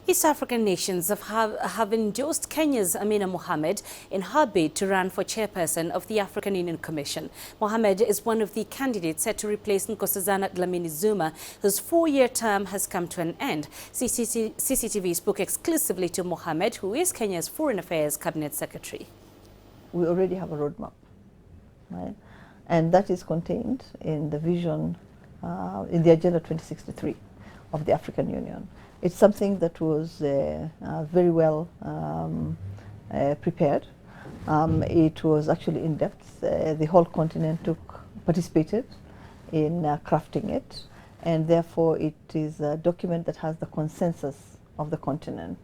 East African nations have endorsed Kenya's Amina Mohamed in her bid to run for chairperson of the African Union Commission. Mohamed is one of the candidates set to replace Nkosazana Dlamini-Zuma, whose 4-year term has come to an end. CCTV spoke exclusively to Mohamed, who is Kenya's Foreign Affairs Cabinet Secretary. We already have a roadmap, right? And that is contained in the vision, in the Agenda 2063 of the African Union. It's something that was very well prepared. It was actually in depth. The whole continent participated in crafting it, and therefore it is a document that has the consensus of the continent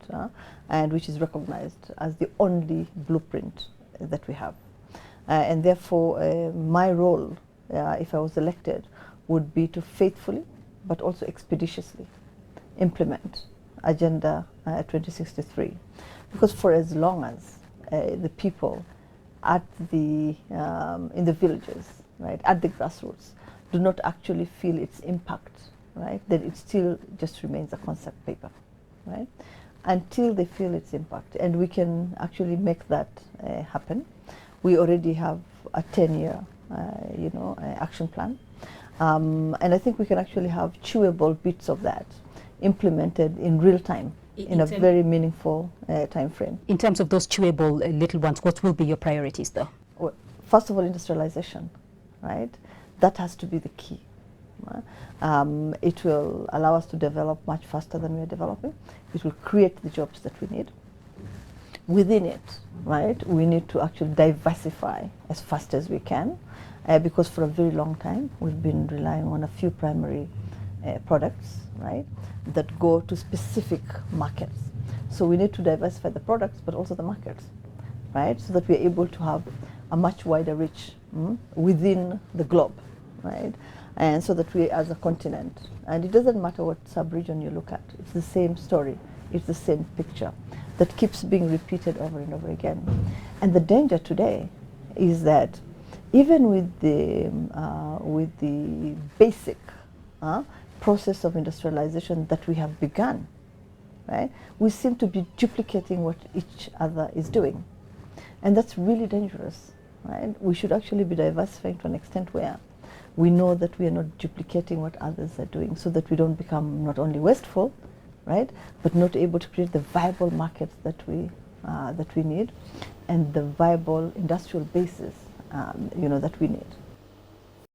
and which is recognized as the only blueprint that we have. And therefore my role, if I was elected, would be to faithfully but also expeditiously implement Agenda 2063, because for as long as the people at the in the villages, right, at the grassroots, do not actually feel its impact, right, then it still just remains a concept paper, right, until they feel its impact. And we can actually make that happen. We already have a 10-year action plan, and I think we can actually have chewable bits of that implemented in real time, in a very meaningful time frame. In terms of those chewable little ones, what will be your priorities though? Well, first of all, industrialization, right? That has to be the key. It will allow us to develop much faster than we are developing. It will create the jobs that we need. Within it, right, we need to actually diversify as fast as we can, because for a very long time we've been relying on a few primary products, right, that go to specific markets. So we need to diversify the products, but also the markets, right, so that we're able to have a much wider reach within the globe, right, and so that we as a continent, and it doesn't matter what sub-region you look at, it's the same story, it's the same picture that keeps being repeated over and over again. And the danger today is that even with the basic process of industrialization that we have begun, right, we seem to be duplicating what each other is doing. And that's really dangerous, right? We should actually be diversifying to an extent where we know that we are not duplicating what others are doing, so that we don't become not only wasteful, right, but not able to create the viable markets that we need, and the viable industrial basis that we need.